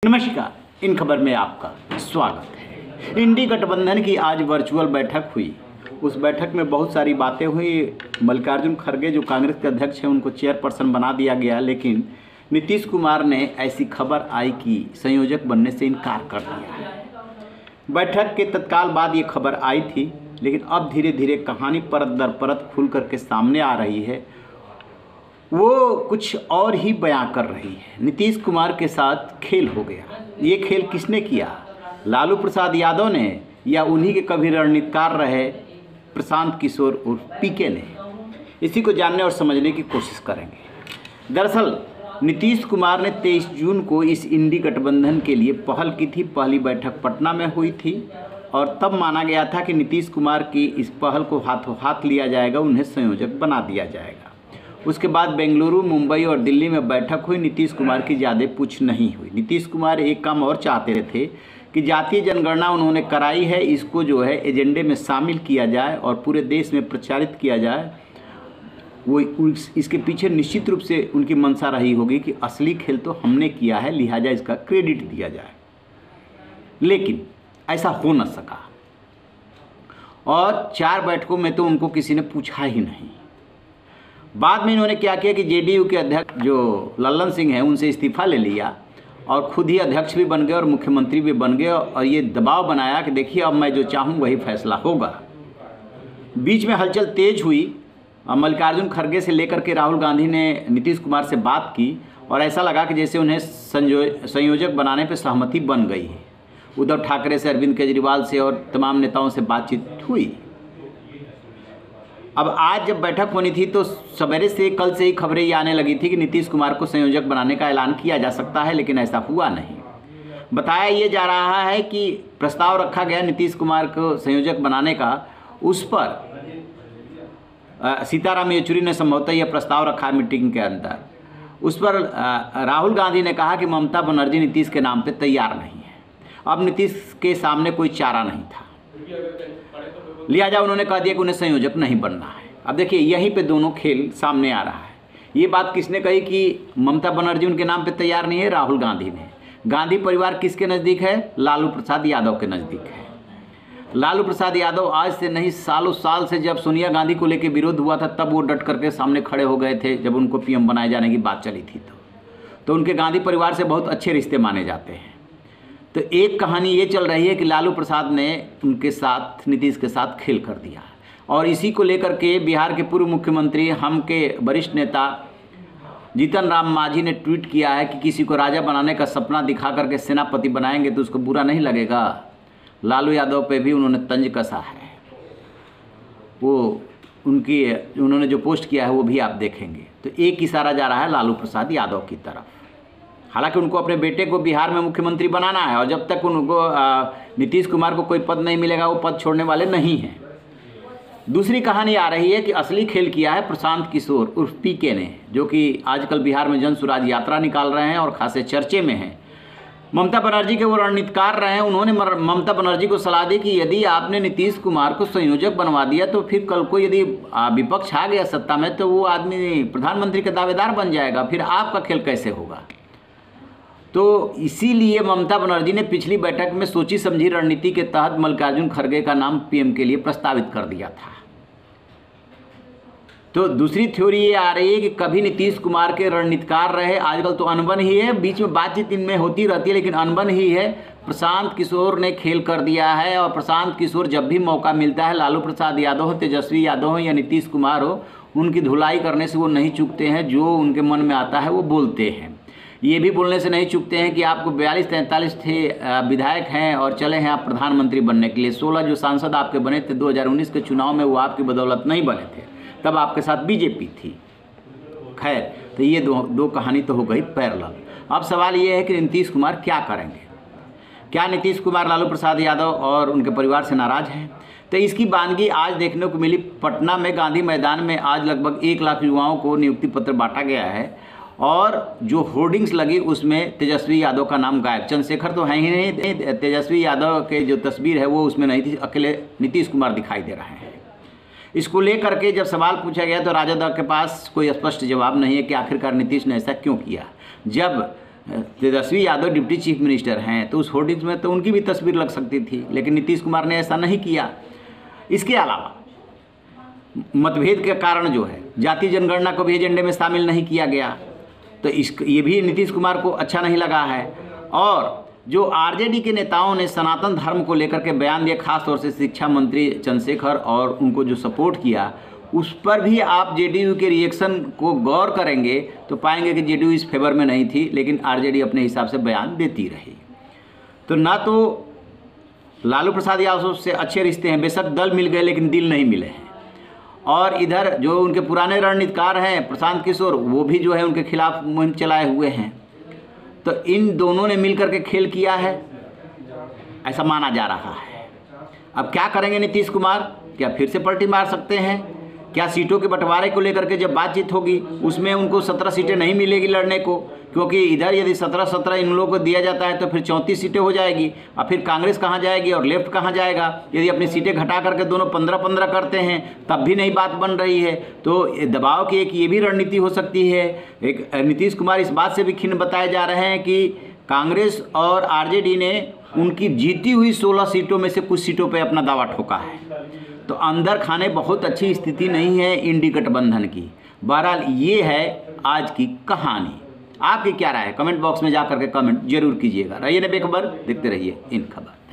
नमस्कार। इन खबर में आपका स्वागत है। इंडी गठबंधन की आज वर्चुअल बैठक हुई। उस बैठक में बहुत सारी बातें हुई। मल्लिकार्जुन खड़गे जो कांग्रेस के अध्यक्ष हैं उनको चेयरपर्सन बना दिया गया, लेकिन नीतीश कुमार ने ऐसी खबर आई कि संयोजक बनने से इनकार कर दिया है। बैठक के तत्काल बाद ये खबर आई थी, लेकिन अब धीरे धीरे कहानी परत दर परत खुल करके सामने आ रही है। वो कुछ और ही बयां कर रही है। नीतीश कुमार के साथ खेल हो गया। ये खेल किसने किया? लालू प्रसाद यादव ने या उन्हीं के कभी रणनीतिकार रहे प्रशांत किशोर उर्फ पीके ने? इसी को जानने और समझने की कोशिश करेंगे। दरअसल नीतीश कुमार ने 23 जून को इस इंडी गठबंधन के लिए पहल की थी। पहली बैठक पटना में हुई थी और तब माना गया था कि नीतीश कुमार की इस पहल को हाथों हाथ लिया जाएगा, उन्हें संयोजक बना दिया जाएगा। उसके बाद बेंगलुरु, मुंबई और दिल्ली में बैठक हुई। नीतीश कुमार की ज़्यादा पूछ नहीं हुई। नीतीश कुमार एक काम और चाहते थे कि जातीय जनगणना उन्होंने कराई है, इसको जो है एजेंडे में शामिल किया जाए और पूरे देश में प्रचारित किया जाए। वो इसके पीछे निश्चित रूप से उनकी मंशा रही होगी कि असली खेल तो हमने किया है, लिहाजा इसका क्रेडिट दिया जाए। लेकिन ऐसा हो न सका और 4 बैठकों में तो उनको किसी ने पूछा ही नहीं। बाद में इन्होंने क्या किया कि जेडीयू के अध्यक्ष जो लल्लन सिंह हैं उनसे इस्तीफा ले लिया और खुद ही अध्यक्ष भी बन गए और मुख्यमंत्री भी बन गए और ये दबाव बनाया कि देखिए अब मैं जो चाहूँ वही फैसला होगा। बीच में हलचल तेज हुई। मल्लिकार्जुन खड़गे से लेकर के राहुल गांधी ने नीतीश कुमार से बात की और ऐसा लगा कि जैसे उन्हें संयोजक बनाने पर सहमति बन गई है। उद्धव ठाकरे से, अरविंद केजरीवाल से और तमाम नेताओं से बातचीत हुई। अब आज जब बैठक होनी थी तो सवेरे से कल से ही खबरें ये आने लगी थी कि नीतीश कुमार को संयोजक बनाने का ऐलान किया जा सकता है, लेकिन ऐसा हुआ नहीं। बताया ये जा रहा है कि प्रस्ताव रखा गया नीतीश कुमार को संयोजक बनाने का। उस पर सीताराम येचुरी ने संभवतः यह प्रस्ताव रखा मीटिंग के अंदर। उस पर राहुल गांधी ने कहा कि ममता बनर्जी नीतीश के नाम पर तैयार नहीं है। अब नीतीश के सामने कोई चारा नहीं था, लिहाजा उन्होंने कह दिया कि उन्हें संयोजक नहीं बनना है। अब देखिए यहीं पे दोनों खेल सामने आ रहा है। ये बात किसने कही कि ममता बनर्जी उनके नाम पे तैयार नहीं है? राहुल गांधी ने। गांधी परिवार किसके नज़दीक है? लालू प्रसाद यादव के नज़दीक है। लालू प्रसाद यादव आज से नहीं सालों साल से जब सोनिया गांधी को लेकर विरोध हुआ था तब वो डट करके सामने खड़े हो गए थे। जब उनको पीएम बनाए जाने की बात चली थी तो उनके गांधी परिवार से बहुत अच्छे रिश्ते माने जाते हैं। तो एक कहानी ये चल रही है कि लालू प्रसाद ने उनके साथ, नीतीश के साथ खेल कर दिया और इसी को लेकर के बिहार के पूर्व मुख्यमंत्री, हम के वरिष्ठ नेता जीतन राम मांझी ने ट्वीट किया है कि किसी को राजा बनाने का सपना दिखा करके सेनापति बनाएंगे तो उसको बुरा नहीं लगेगा। लालू यादव पे भी उन्होंने तंज कसा है। वो उन्होंने जो पोस्ट किया है वो भी आप देखेंगे। तो एक इशारा जा रहा है लालू प्रसाद यादव की तरफ। हालांकि उनको अपने बेटे को बिहार में मुख्यमंत्री बनाना है और जब तक उनको नीतीश कुमार को कोई पद नहीं मिलेगा वो पद छोड़ने वाले नहीं हैं। दूसरी कहानी आ रही है कि असली खेल किया है प्रशांत किशोर उर्फ पीके ने, जो कि आजकल बिहार में जन सुराज यात्रा निकाल रहे हैं और खासे चर्चे में हैं। ममता बनर्जी के वो रणनीतिकार रहे हैं। उन्होंने ममता बनर्जी को सलाह दी कि यदि आपने नीतीश कुमार को संयोजक बनवा दिया तो फिर कल को यदि विपक्ष आ गया सत्ता में तो वो आदमी प्रधानमंत्री का दावेदार बन जाएगा, फिर आपका खेल कैसे होगा? तो इसीलिए ममता बनर्जी ने पिछली बैठक में सोची समझी रणनीति के तहत मल्लिकार्जुन खड़गे का नाम पीएम के लिए प्रस्तावित कर दिया था। तो दूसरी थ्योरी ये आ रही है कि कभी नीतीश कुमार के रणनीतिकार रहे, आजकल तो अनबन ही है। बीच में बातचीत इनमें होती रहती है लेकिन अनबन ही है। प्रशांत किशोर ने खेल कर दिया है और प्रशांत किशोर जब भी मौका मिलता है, लालू प्रसाद यादव हो, तेजस्वी यादव हो या नीतीश कुमार हो, उनकी धुलाई करने से वो नहीं चूकते हैं। जो उनके मन में आता है वो बोलते हैं। ये भी बोलने से नहीं चूकते हैं कि आपको 42-43 विधायक हैं और चले हैं आप प्रधानमंत्री बनने के लिए। 16 जो सांसद आपके बने थे 2019 के चुनाव में, वो आपकी बदौलत नहीं बने थे, तब आपके साथ बीजेपी थी। खैर, तो ये दो कहानी तो हो गई पैरेलल। अब सवाल ये है कि नीतीश कुमार क्या करेंगे? क्या नीतीश कुमार लालू प्रसाद यादव और उनके परिवार से नाराज़ हैं? तो इसकी बानगी आज देखने को मिली। पटना में गांधी मैदान में आज लगभग 1 लाख युवाओं को नियुक्ति पत्र बांटा गया है और जो होर्डिंग्स लगी उसमें तेजस्वी यादव का नाम गायब। चंद्रशेखर तो है ही नहीं। तेजस्वी यादव के जो तस्वीर है वो उसमें नहीं थी, अकेले नीतीश कुमार दिखाई दे रहे हैं। इसको लेकर के जब सवाल पूछा गया तो राजद के पास कोई स्पष्ट जवाब नहीं है कि आखिरकार नीतीश ने ऐसा क्यों किया। जब Tejashwi Yadav deputy chief minister हैं, तो उस होर्डिंग्स में तो उनकी भी तस्वीर लग सकती थी, लेकिन नीतीश कुमार ने ऐसा नहीं किया। इसके अलावा मतभेद के कारण जो है जाति जनगणना को भी एजेंडे में शामिल नहीं किया गया, तो ये भी नीतीश कुमार को अच्छा नहीं लगा है। और जो आरजेडी के नेताओं ने सनातन धर्म को लेकर के बयान दिया, खास तौर से शिक्षा मंत्री चंद्रशेखर और उनको जो सपोर्ट किया, उस पर भी आप जेडीयू के रिएक्शन को गौर करेंगे तो पाएंगे कि जेडीयू इस फेवर में नहीं थी, लेकिन आरजेडी अपने हिसाब से बयान देती रही। तो ना तो लालू प्रसाद यादव से अच्छे रिश्ते हैं, बेशक दल मिल गए लेकिन दिल नहीं मिले हैं। और इधर जो उनके पुराने रणनीतिकार हैं प्रशांत किशोर, वो भी जो है उनके खिलाफ मुहिम चलाए हुए हैं। तो इन दोनों ने मिलकर के खेल किया है, ऐसा माना जा रहा है। अब क्या करेंगे नीतीश कुमार? क्या फिर से पलटी मार सकते हैं? क्या सीटों के बंटवारे को लेकर के जब बातचीत होगी उसमें उनको 17 सीटें नहीं मिलेगी लड़ने को? क्योंकि इधर यदि 17-17 इन लोगों को दिया जाता है तो फिर 34 सीटें हो जाएगी। और फिर कांग्रेस कहाँ जाएगी और लेफ्ट कहाँ जाएगा? यदि अपनी सीटें घटा करके दोनों 15-15 करते हैं तब भी नहीं बात बन रही है। तो दबाव की एक ये भी रणनीति हो सकती है। एक नीतीश कुमार इस बात से भी खिन्न बताए जा रहे हैं कि कांग्रेस और आरजेडी ने उनकी जीती हुई 16 सीटों में से कुछ सीटों पर अपना दावा ठोका है। तो अंदर खाने बहुत अच्छी स्थिति नहीं है इंडी गठबंधन की। बहरहाल ये है आज की कहानी। आपकी क्या राय है? कमेंट बॉक्स में जा करके कमेंट जरूर कीजिएगा। रहिए बेखबर, देखते रहिए इन खबर।